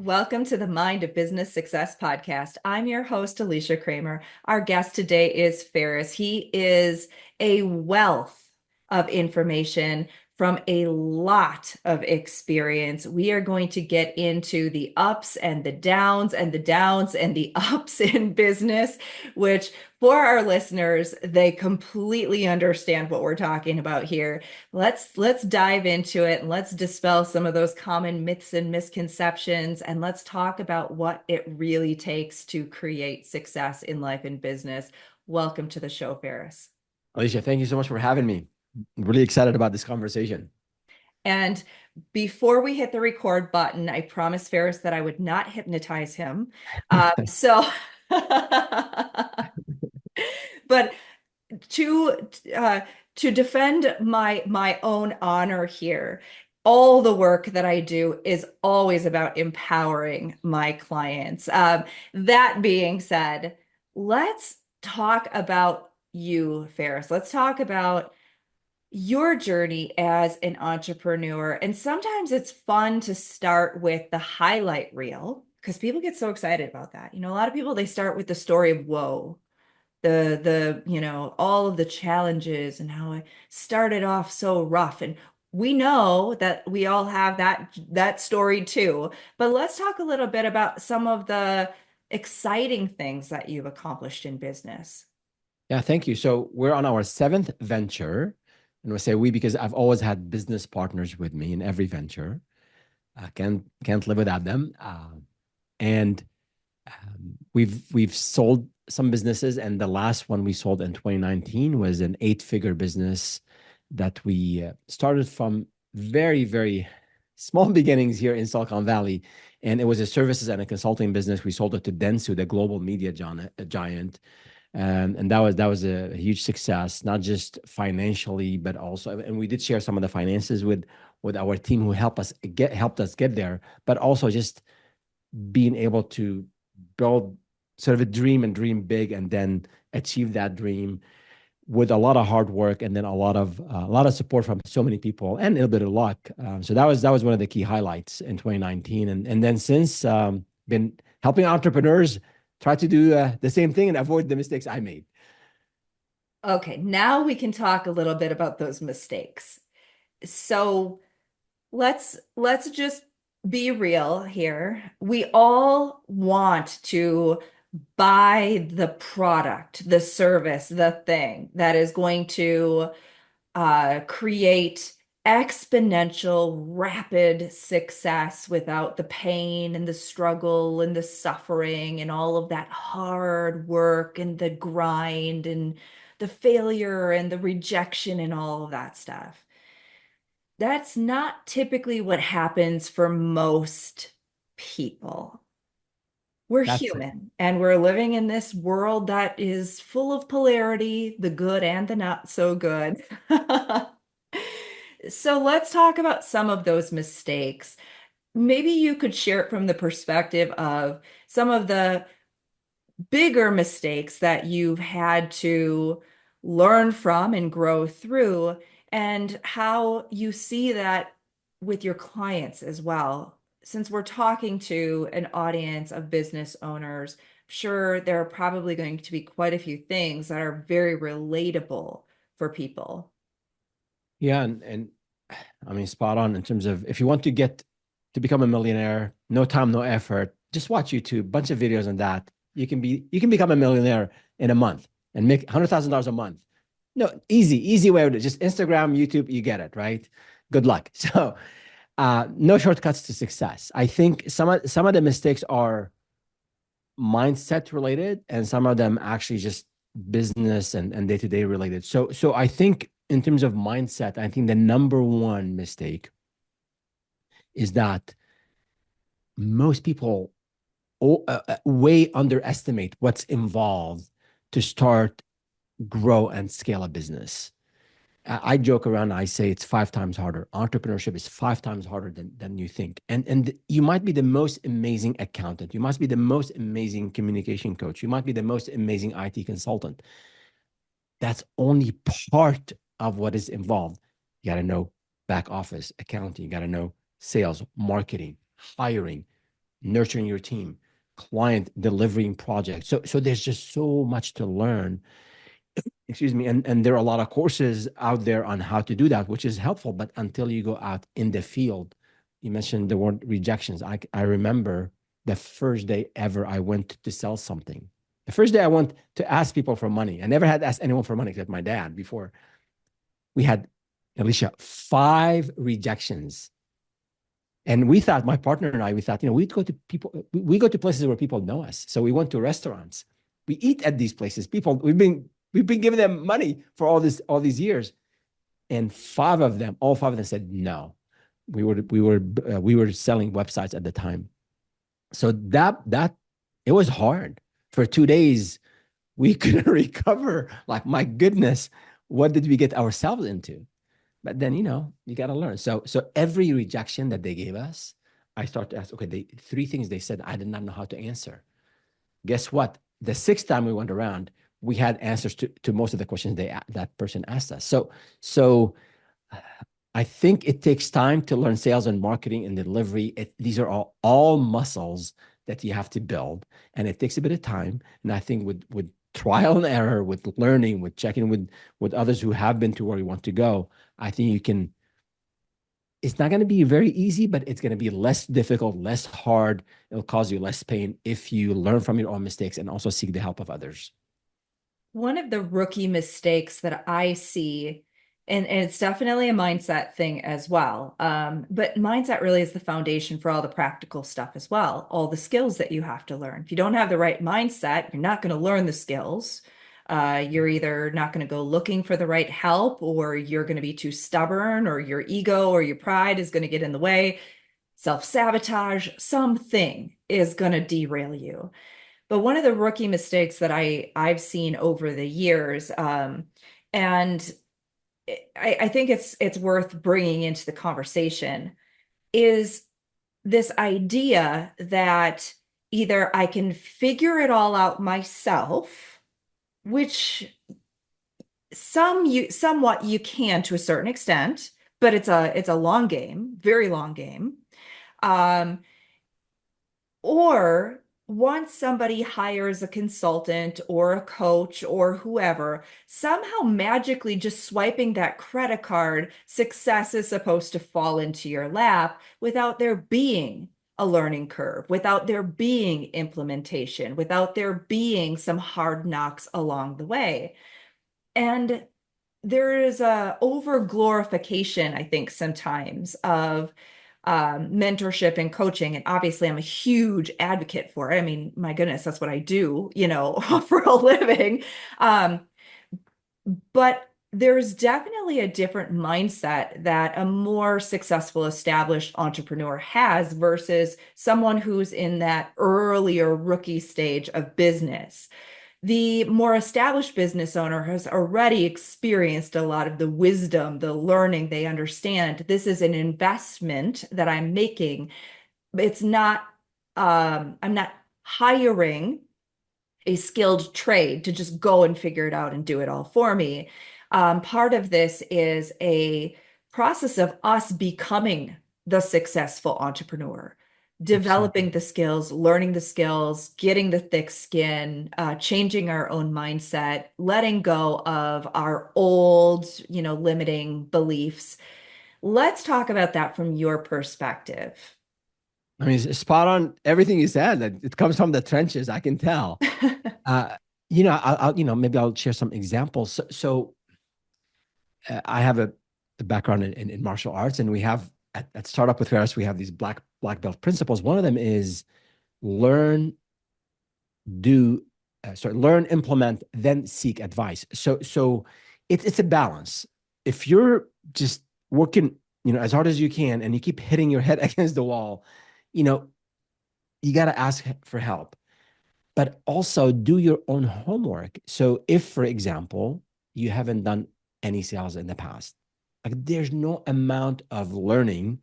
Welcome to the Mind of Business Success podcast. I'm your host, Alicia Cramer. Our guest today is Feras. He is a wealth of information from a lot of experience. We are going to get into the ups and the downs and the downs and the ups in business, which for our listeners, they completely understand what we're talking about here. Let's dive into it and let's dispel some of those common myths and misconceptions, and let's talk about what it really takes to create success in life and business. Welcome to the show, Feras. Alicia, thank you so much for having me. I'm really excited about this conversation. And before we hit the record button, I promised Feras that I would not hypnotize him. So, but to to defend my own honor here, all the work that I do is always about empowering my clients. That being said, let's talk about you, Feras. Let's talk about your journey as an entrepreneur. And sometimes it's fun to start with the highlight reel because people get so excited about that. A lot of people, they start with the story of woe, the all of the challenges and how I started off so rough. And we know that we all have that story too. But let's talk a little bit about some of the exciting things that you've accomplished in business. Yeah, thank you. So we're on our seventh venture. And we say we because I've always had business partners with me in every venture. I can't live without them. And we've sold some businesses, and the last one we sold in 2019 was an 8-figure business that we started from very, very small beginnings here in Silicon Valley. And it was a services and a consulting business. We sold it to Dentsu, the global media giant. And that was a huge success, not just financially, but also, and we did share some of the finances with our team who helped us get there, but also just being able to build sort of a dream and dream big and then achieve that dream with a lot of hard work and then a lot of support from so many people and a little bit of luck. So that was one of the key highlights in 2019, and then since been helping entrepreneurs try to do the same thing and avoid the mistakes I made. Okay, now we can talk a little bit about those mistakes. So let's just be real here. We all want to buy the product, the service, the thing that is going to create exponential, rapid success without the pain and the struggle and the suffering and all of that hard work and the grind and the failure and the rejection and all of that stuff. That's not typically what happens for most people. We're That's human and we're living in this world that is full of polarity, the good and the not so good. So let's talk about some of those mistakes. Maybe you could share it from the perspective of some of the bigger mistakes that you've had to learn from and grow through, and how you see that with your clients as well. Since we're talking to an audience of business owners, sure, there are probably going to be quite a few things that are very relatable for people. Yeah, and I mean spot on in terms of if you want to get to become a millionaire, no time, no effort, just watch YouTube, bunch of videos on that. You can become a millionaire in a month and make $100,000 a month. No, easy way of it. Just Instagram, YouTube, you get it, right? Good luck. So no shortcuts to success. I think some of the mistakes are mindset related, and some of them actually just business and day-to-day related. So I think in terms of mindset, I think the number one mistake is that most people way underestimate what's involved to start, grow, and scale a business. I joke around. I say it's 5 times harder. Entrepreneurship is 5 times harder than you think. And you might be the most amazing accountant. You must be the most amazing communication coach. You might be the most amazing IT consultant. That's only part of what is involved. You got to know back office accounting. You got to know sales, marketing, hiring, nurturing your team, client delivering projects. So there's just so much to learn. Excuse me. And there are a lot of courses out there on how to do that, which is helpful. But until you go out in the field, you mentioned the word rejections. I remember the first day ever I went to sell something. The first day I went to ask people for money. I never had asked anyone for money except my dad before. We had, Alicia, 5 rejections. And we thought, my partner and I, we thought, we'd go to people, we go to places where people know us. So we went to restaurants. We eat at these places. People, we've been giving them money for all these years. And all 5 of them said no. We were selling websites at the time. So that it was hard. For 2 days, we couldn't recover. Like, my goodness, what did we get ourselves into? But then, you got to learn. So every rejection that they gave us, I start to ask, okay, 3 things they said I did not know how to answer. Guess what? The 6th time we went around, we had answers to most of the questions that person asked us. So I think it takes time to learn sales and marketing and delivery. These are all muscles that you have to build, and it takes a bit of time. And I think with trial and error, with learning, with checking with others who have been to where you want to go, I think you can. It's not going to be very easy, but it's going to be less difficult, less hard. It'll cause you less pain if you learn from your own mistakes and also seek the help of others. One of the rookie mistakes that I see, and it's definitely a mindset thing as well. But mindset really is the foundation for all the practical stuff as well, all the skills that you have to learn. If you don't have the right mindset, you're not going to learn the skills. You're either not going to go looking for the right help, or you're going to be too stubborn, or your ego or your pride is going to get in the way. Self-sabotage, something is going to derail you. But one of the rookie mistakes that I've seen over the years, and I think it's worth bringing into the conversation, is this idea that either I can figure it all out myself, which somewhat you can to a certain extent, but it's a long game, very long game. Um, Or once somebody hires a consultant or a coach or whoever, somehow magically just swiping that credit card, success is supposed to fall into your lap without there being a learning curve, without there being implementation, without there being some hard knocks along the way. And there is a over glorification, I think, sometimes of mentorship and coaching. And obviously, I'm a huge advocate for it. I mean, my goodness, that's what I do, for a living. Um, but there's definitely a different mindset that a more successful, established entrepreneur has versus someone who's in that earlier rookie stage of business. The more established business owner has already experienced a lot of the wisdom, the learning. They understand this is an investment that I'm making. It's not, I'm not hiring a skilled trade to just go and figure it out and do it all for me. Part of this is a process of us becoming the successful entrepreneur, developing Absolutely. the skills, learning the skills, getting the thick skin, changing our own mindset, letting go of our old, limiting beliefs. Let's talk about that from your perspective. I mean, it's spot on everything you said. It comes from the trenches. I can tell. Uh, maybe I'll share some examples. I have a background in martial arts, and we have at Startup with Feras, we have these black belt principles. One of them is learn, do, learn, implement, then seek advice. So it's a balance. If you're just working, as hard as you can, and you keep hitting your head against the wall, you know, you got to ask for help, but also do your own homework. So if, for example, you haven't done any sales in the past, like, there's no amount of learning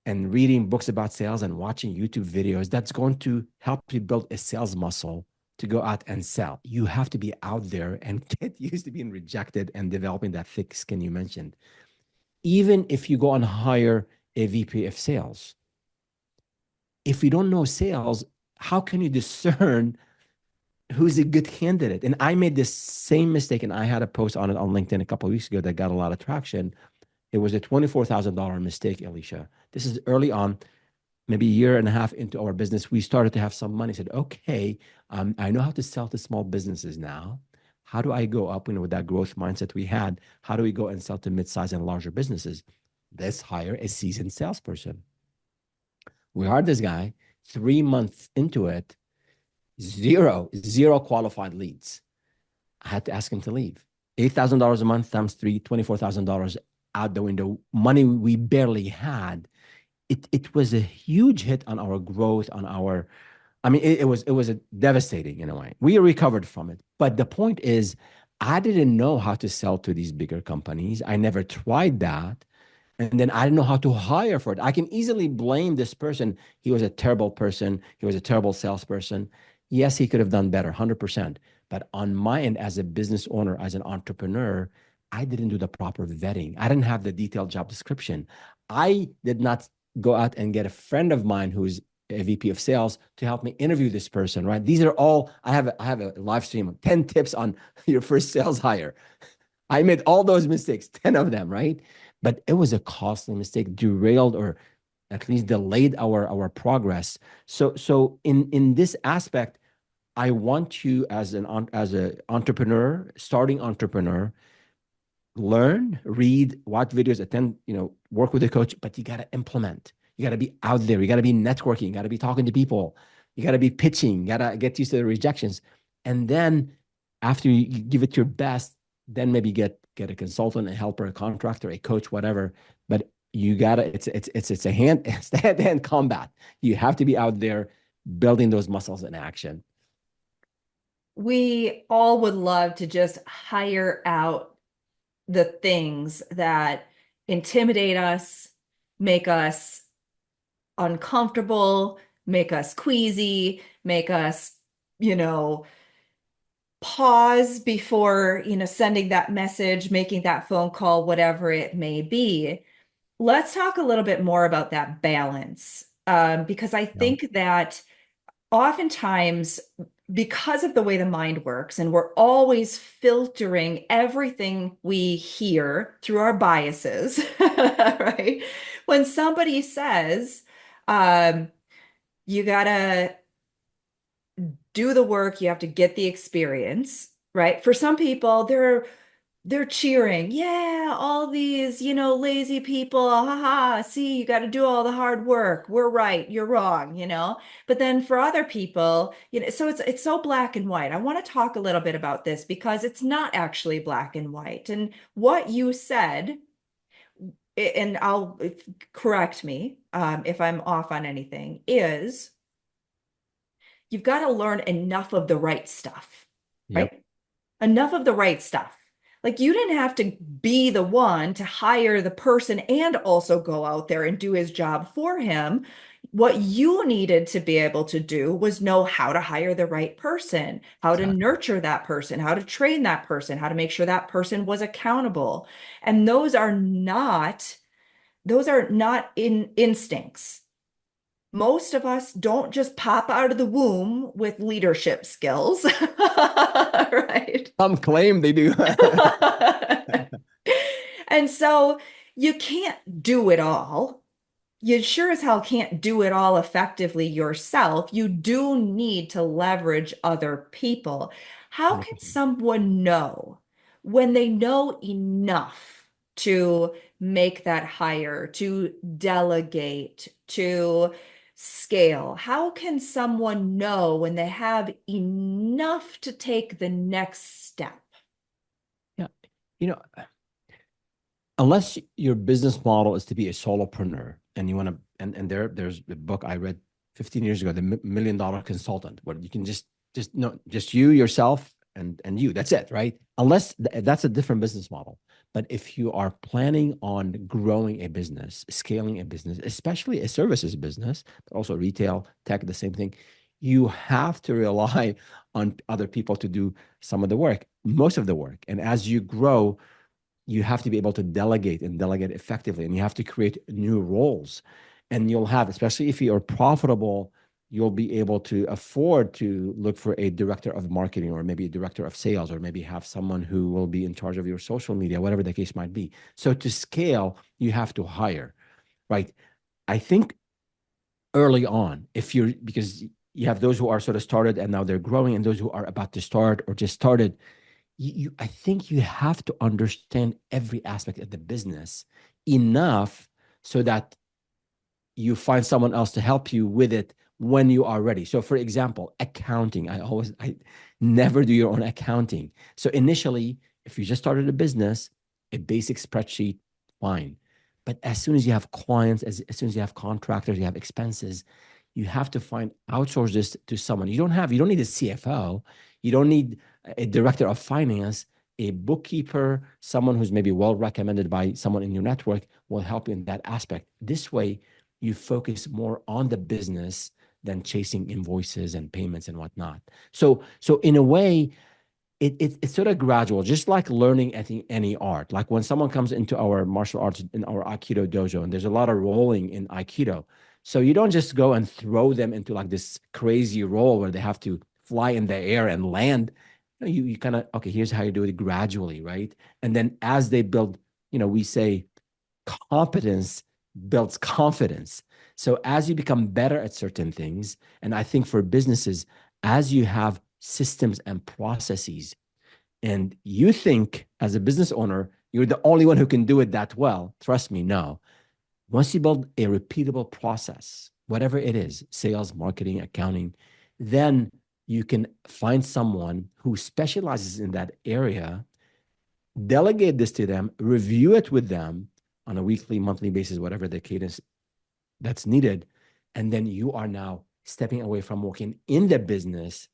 and reading books about sales and watching YouTube videos that's going to help you build a sales muscle to go out and sell. You have to be out there and get used to being rejected and developing that thick skin you mentioned. Even if you go and hire a VP of sales, if you don't know sales, how can you discern who's a good candidate? And I made this same mistake, and I had a post on it on LinkedIn a couple of weeks ago that got a lot of traction. It was a $24,000 mistake, Alicia. This is early on, maybe a year and a half into our business. We started to have some money. Said, okay, I know how to sell to small businesses now. How do I go up, with that growth mindset we had? How do we go and sell to mid-size and larger businesses? Let's hire a seasoned salesperson. We hired this guy. 3 months into it, zero qualified leads. I had to ask him to leave. $8,000 a month times three, $24,000 out the window. Money we barely had. It was a huge hit on our growth, on our. I mean, it was a devastating in a way. We recovered from it, but the point is, I didn't know how to sell to these bigger companies. I never tried that. And then I didn't know how to hire for it. I can easily blame this person. He was a terrible person. He was a terrible salesperson. Yes, he could have done better, 100%. But on my end, as a business owner, as an entrepreneur, I didn't do the proper vetting. I didn't have the detailed job description. I did not go out and get a friend of mine who's a VP of sales to help me interview this person, right? These are all, I have a live stream of 10 tips on your first sales hire. I made all those mistakes, 10 of them, right? But it was a costly mistake, derailed or at least delayed our progress. So in this aspect, I want you as an entrepreneur, starting entrepreneur, learn, read, watch videos, attend, work with a coach, but you got to implement. You got to be out there. You got to be networking. You got to be talking to people. You got to be pitching. You got to get used to the rejections. And then after you give it your best, then maybe get a consultant, a helper, a contractor, a coach, whatever. But you gotta, it's a hand, it's the hand-to-hand combat. You have to be out there building those muscles in action. We all would love to just hire out the things that intimidate us, make us uncomfortable, make us queasy, make us, you know, pause before, sending that message, making that phone call, whatever it may be. Let's talk a little bit more about that balance, because I Yeah. think that oftentimes, because of the way the mind works, and we're always filtering everything we hear through our biases, right? When somebody says, um, you gotta do the work, you have to get the experience, right? For some people, they're cheering, yeah, all these, lazy people, haha, see, you got to do all the hard work. We're right, you're wrong. But then for other people, so it's so black and white. I want to talk a little bit about this because it's not actually black and white. And what you said, and correct me if I'm off on anything, is you've got to learn enough of the right stuff, Yep. right? Enough of the right stuff. Like you didn't have to be the one to hire the person and also go out there and do his job for him. What you needed to be able to do was know how to hire the right person, how to Exactly. nurture that person, how to train that person, how to make sure that person was accountable. And those are not in instincts. Most of us don't just pop out of the womb with leadership skills, right? Some claim they do. And so you can't do it all. You sure as hell can't do it all effectively yourself. You do need to leverage other people. How can 100%. someone know when they know enough to make that hire, to delegate, to scale? How can someone know when they have enough to take the next step? Yeah. You know, unless your business model is to be a solopreneur and you want to, there's a book I read 15 years ago, the Million Dollar Consultant, where you can just no, just you, yourself, and you. That's it, right? Unless that's a different business model. But if you are planning on growing a business, scaling a business, especially a services business, but also retail, tech, the same thing, you have to rely on other people to do some of the work, most of the work. And as you grow, you have to be able to delegate and delegate effectively, and you have to create new roles. And you'll have, especially if you're profitable, you'll be able to afford to look for a director of marketing or maybe a director of sales, or maybe have someone who will be in charge of your social media, whatever the case might be. So to scale, you have to hire, right? I think early on, if you're, because you have those who are sort of started and now they're growing, and those who are about to start or just started, I think you have to understand every aspect of the business enough so that you find someone else to help you with it when you are ready. So for example, accounting, I never do your own accounting. So initially, if you just started a business, a basic spreadsheet, fine. But as soon as you have clients, as soon as you have contractors, you have expenses, you have to outsource this to someone. You don't need a CFO. You don't need a director of finance. A bookkeeper, someone who's maybe well recommended by someone in your network, will help you in that aspect. This way, you focus more on the business than chasing invoices and payments and whatnot. So in a way, it's sort of gradual, just like learning any art. Like when someone comes into our martial arts in our Aikido dojo, and there's a lot of rolling in Aikido. So you don't just go and throw them into like this crazy roll where they have to fly in the air and land. You kind of, okay, here's how you do it gradually, right? And then as they build, we say competence builds confidence. So as you become better at certain things, and I think for businesses, as you have systems and processes, and you think as a business owner, you're the only one who can do it that well, trust me, no. Once you build a repeatable process, whatever it is, sales, marketing, accounting, then you can find someone who specializes in that area, delegate this to them, review it with them on a weekly, monthly basis, whatever the cadence that's needed. And then you are now stepping away from working in the business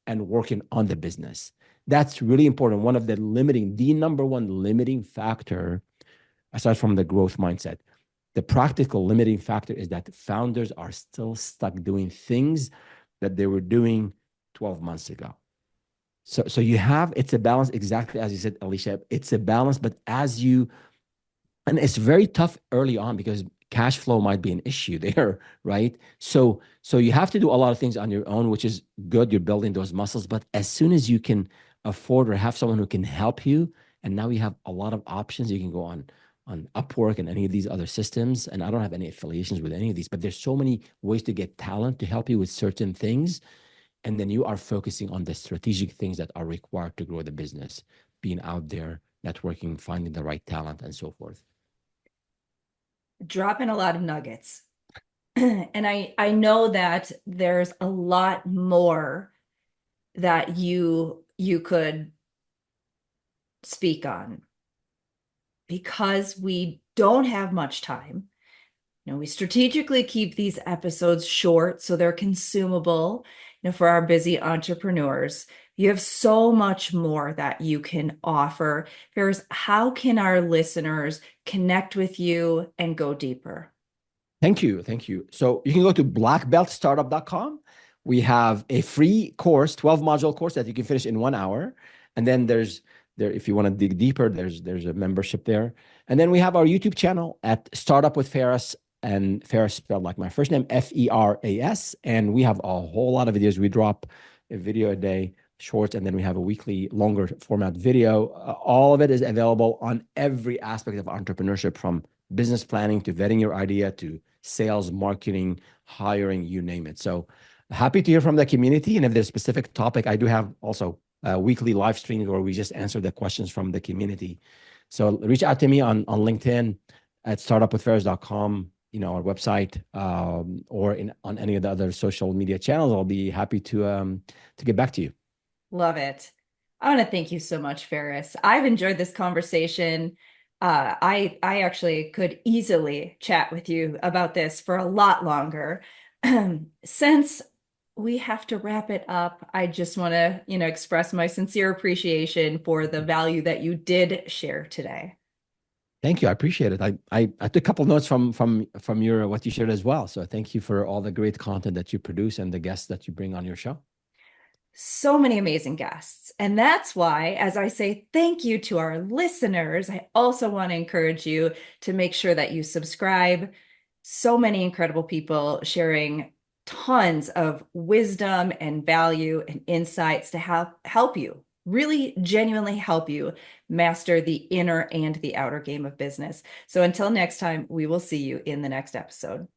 and working on the business. That's really important. The number one limiting factor, aside from the growth mindset, the practical limiting factor is that founders are still stuck doing things that they were doing 12 months ago. So it's a balance, exactly as you said, Alicia. It's a balance, but and it's very tough early on because cash flow might be an issue there, right? So you have to do a lot of things on your own, which is good. You're building those muscles, but as soon as you can afford or have someone who can help you, and now you have a lot of options, you can go on Upwork and any of these other systems. And I don't have any affiliations with any of these, but there's so many ways to get talent to help you with certain things. And then you are focusing on the strategic things that are required to grow the business, being out there, networking, finding the right talent, and so forth. Dropping a lot of nuggets. And I know that there's a lot more that you could speak on because we don't have much time. We strategically keep these episodes short so they're consumable, for our busy entrepreneurs. You have so much more that you can offer. Feras, how can our listeners connect with you and go deeper? Thank you. Thank you. So you can go to blackbeltstartup.com. We have a free course, 12 module course that you can finish in 1 hour. And then if you want to dig deeper, there's a membership there. And then we have our YouTube channel at Startup with Feras, and Feras spelled like my first name, Feras. And we have a whole lot of videos. We drop a video a day, shorts, and then we have a weekly longer format video. All of it is available on every aspect of entrepreneurship, from business planning to vetting your idea to sales, marketing, hiring, you name it. So happy to hear from the community. And if there's a specific topic, I do have also weekly live streams where we just answer the questions from the community. So reach out to me on LinkedIn at startupwithferas.com, our website, or on any of the other social media channels. I'll be happy to get back to you. Love it. I want to thank you so much, Feras. I've enjoyed this conversation. I actually could easily chat with you about this for a lot longer. Since we have to wrap it up, I just want to, express my sincere appreciation for the value that you did share today. Thank you. I appreciate it. I took a couple notes from your what you shared as well. So thank you for all the great content that you produce and the guests that you bring on your show. So many amazing guests. And that's why, as I say thank you to our listeners, I also want to encourage you to make sure that you subscribe so many incredible people sharing tons of wisdom and value and insights to help you, really genuinely help you master the inner and the outer game of business. So until next time, we will see you in the next episode.